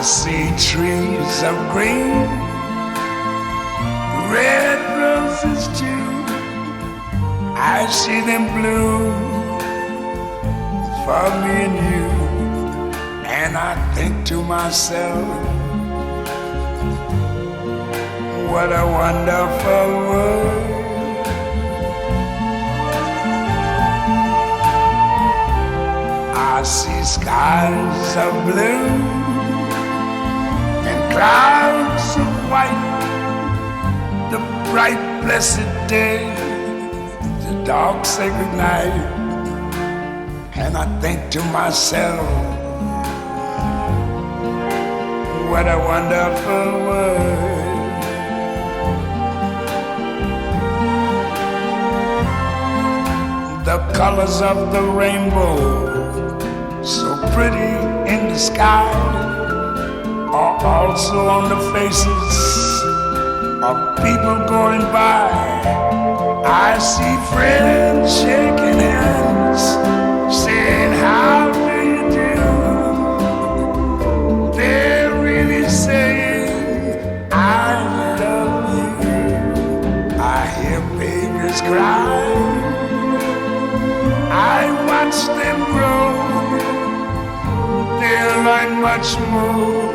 see trees of green, red roses too. I see them bloom for me and you. And I think to myself, what a wonderful world. I see skies of blue and clouds of white, the bright blessed day, the dark sacred night. And I think to myself, what a wonderful world. The colors of the rainbow, so pretty in the sky, are also on the faces of people going by. I see friends shaking hands, saying, how do you do? They're really saying, I love you. I hear babies cry, I watch them grow. They'll learn much more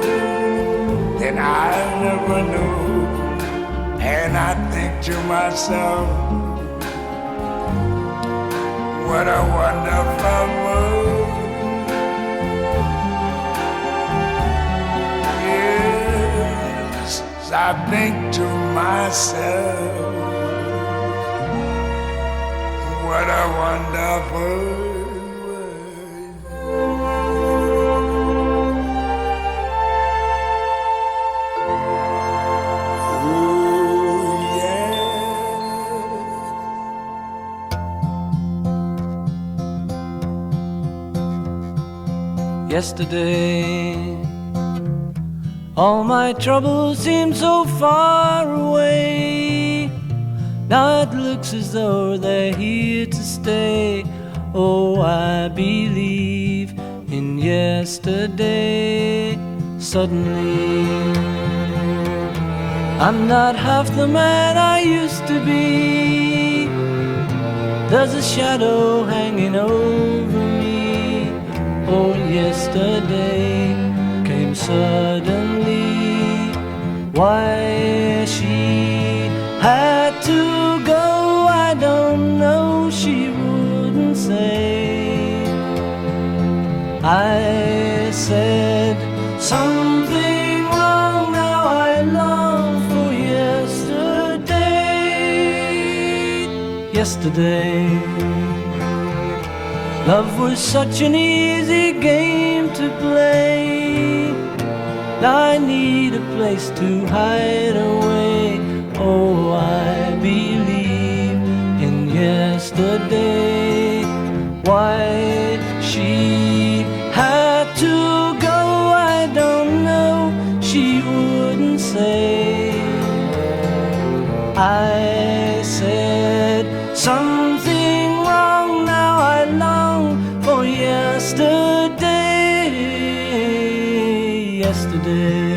than I never knew. And I think to myself, what a wonderful world. Yes, I think to myself, what a wonderful world. Yesterday, all my troubles seemed so far away. Now it looks as though they're here to stay. Oh, I believe in yesterday. Suddenly, I'm not half the man I used to be. There's a shadow hanging over me. Oh, yesterday came suddenly. Why she had to go, I don't know, she wouldn't say. I said something wrong, now I long for yesterday. Yesterday, love was such an easy game to play. Now I need a place to hide away. Oh, I believe in yesterday. Why she had to go, I don't know, she wouldn't say. I said something wrong, now I long for yesterday. Yesterday,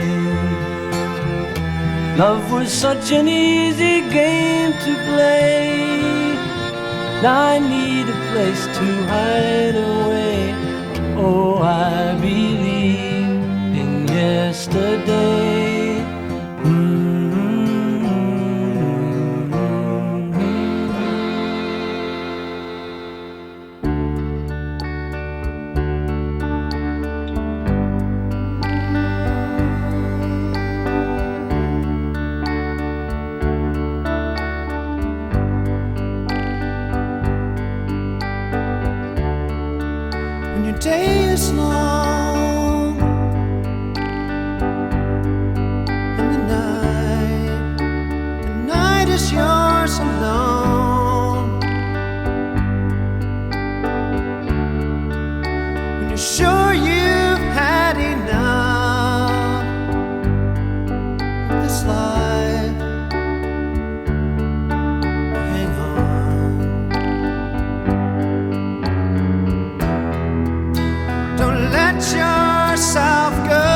love was such an easy game to play. Now I need a place to hide away. Oh, I believe in yesterday. Day is long and the night is yours alone. When you're sure you've had enough of this life, hang on. Don't let yourself go.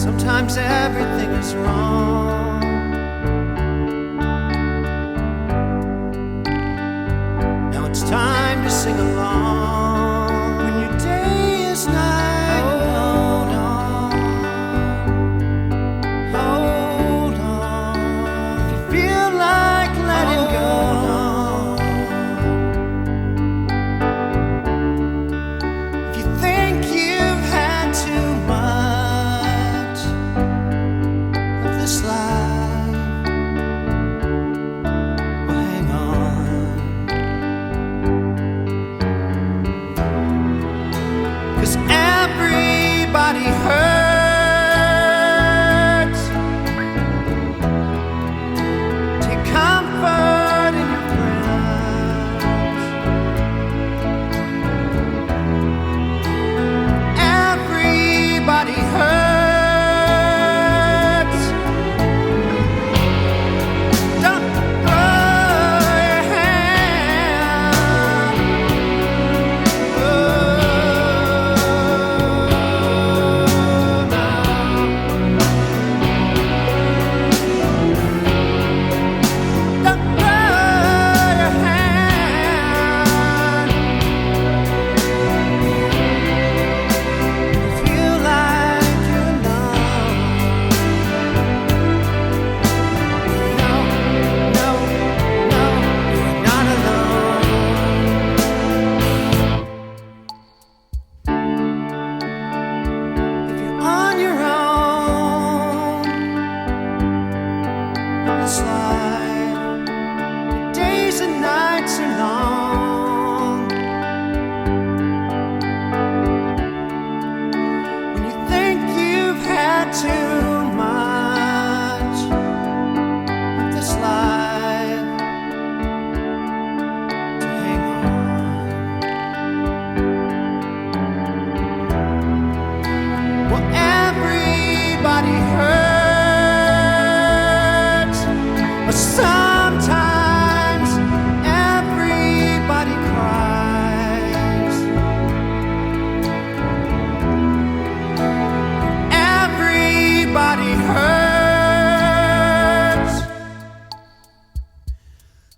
Sometimes everything is wrong. Now it's time to sing along. When your day is night, hold on, hold on. If you feel like letting go, if you think you've had too much of this life, well, hang on. 'Cause everybody hurts. Take comfort in your friends. Everybody hurts. Don't throw your hand. Oh, no. Don't throw your hand. Feel like you're alone. No, no, no, you're not alone. If you're on your own in this life, your days and nights are long. When you think you've had too much of this life, to hang on. Well, everybody hurts, but sometimes everybody cries. Everybody hurts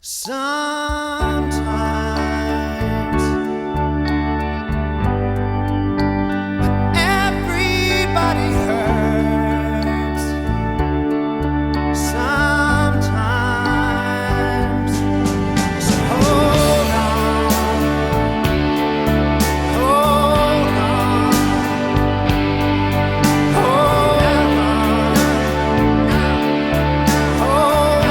sometimes, but everybody hurts sometimes. So hold on, hold on, hold on, hold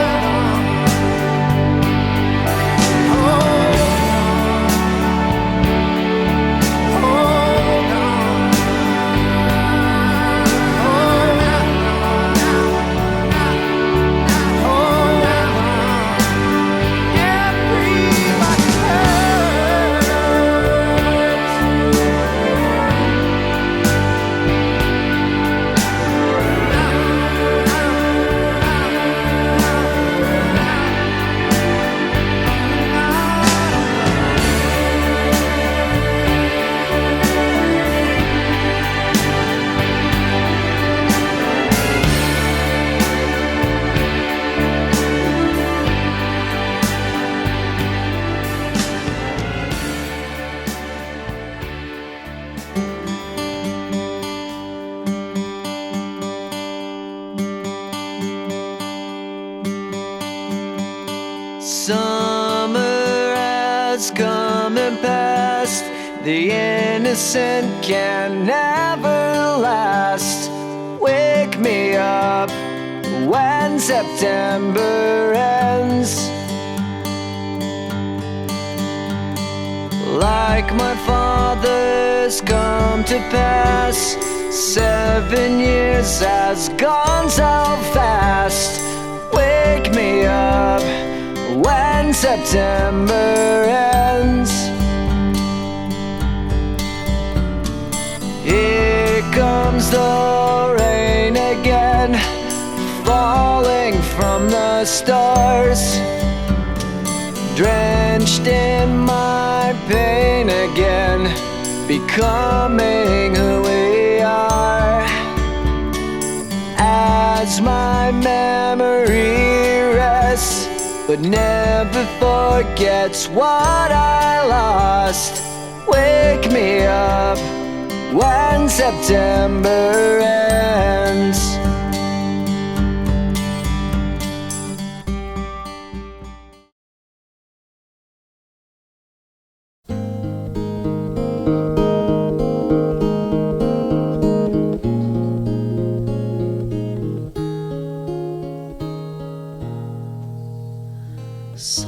Summer has come and passed. The innocent can never last. Wake me up when September ends. Like my father's come to pass, 7 years has gone so fast. Wake me up when September ends. Here comes the rain again, falling from the stars, drenched in my pain again, becoming who we are. lets my memory rest, but never forgets what I lost. Wake me up when September ends. Somewhere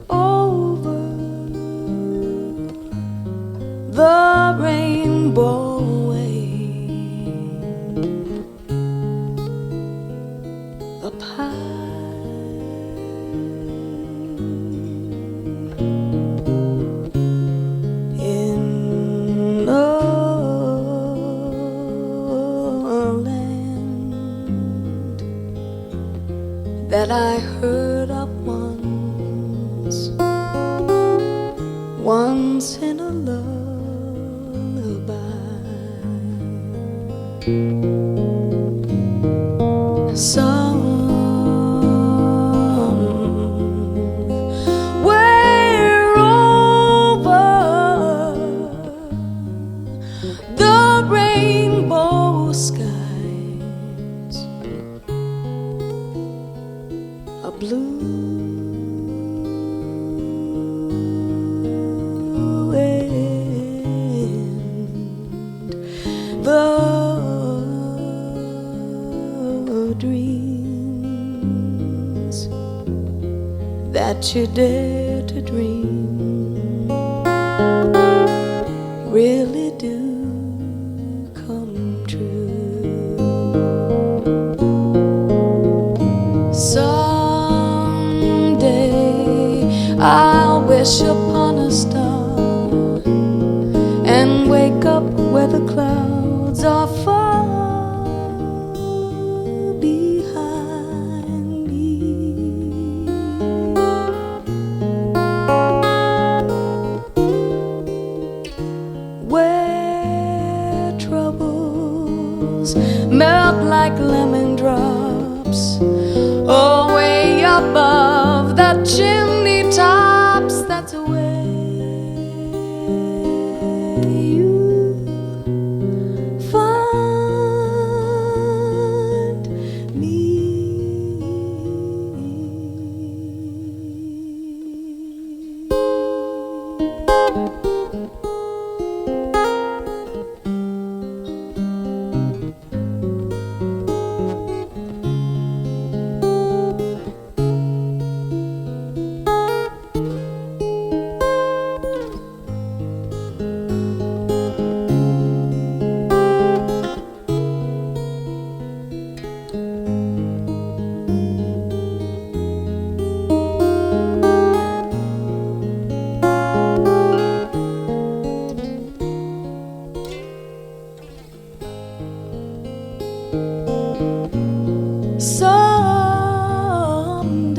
over the rainbow way, up high in a land that I heard of once in a lullaby. Somewhere over the rainbow skies, a blue the dreams that you dare to dream really do come true. Someday I'll wish upon a star and wake up where the clouds are far behind me, where troubles melt like lemon drops, oh, way above the chimney tops. That's where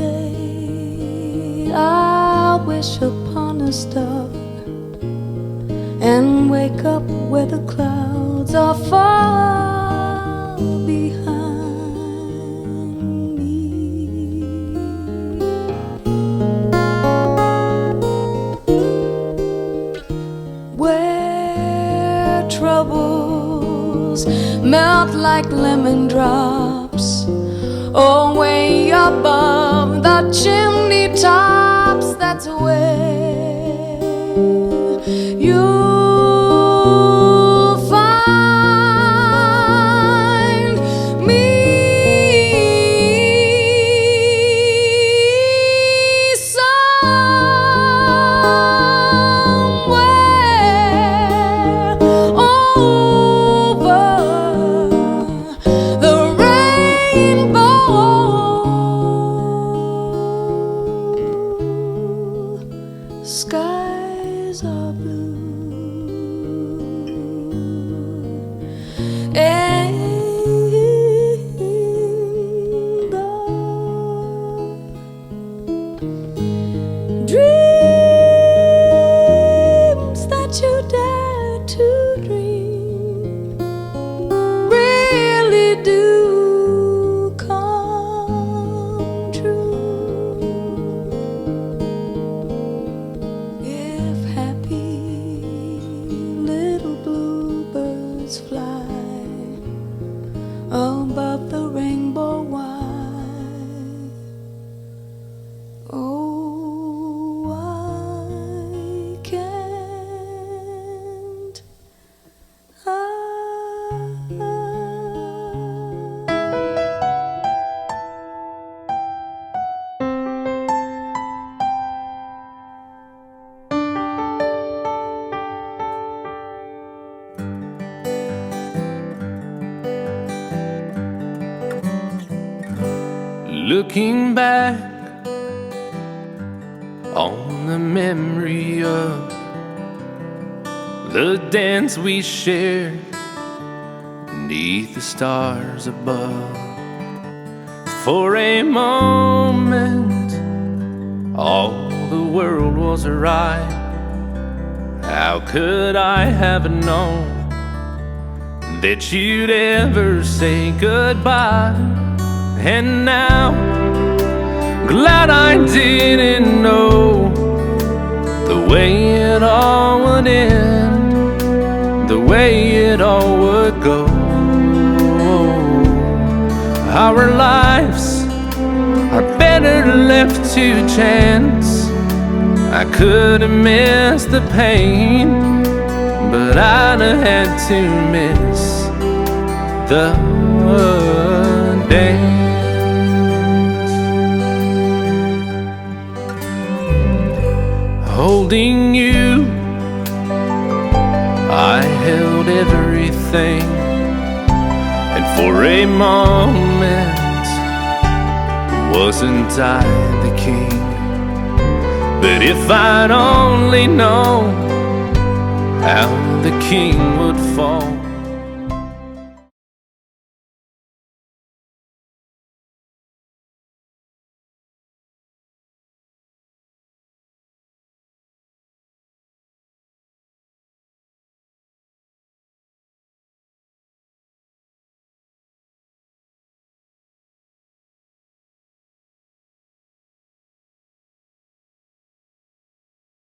someday I'll wish upon a star and wake up where the clouds are far behind me, where troubles melt like lemon drops, oh, way above the chimney tops. That's where you'll find me. Somewhere over the rainbow, skies are blue, and the dreams that you dare to dream Looking back on the memory of the dance we shared beneath the stars above. For a moment, all the world was right. How could I have known that you'd ever say goodbye? And now, glad I didn't know the way it all would end, the way it all would go. Our lives are better left to chance. I could have missed the pain, but I'd have had to miss the dance. Holding you, I held everything, and for a moment, wasn't I the king? But if I'd only known how the king would fall,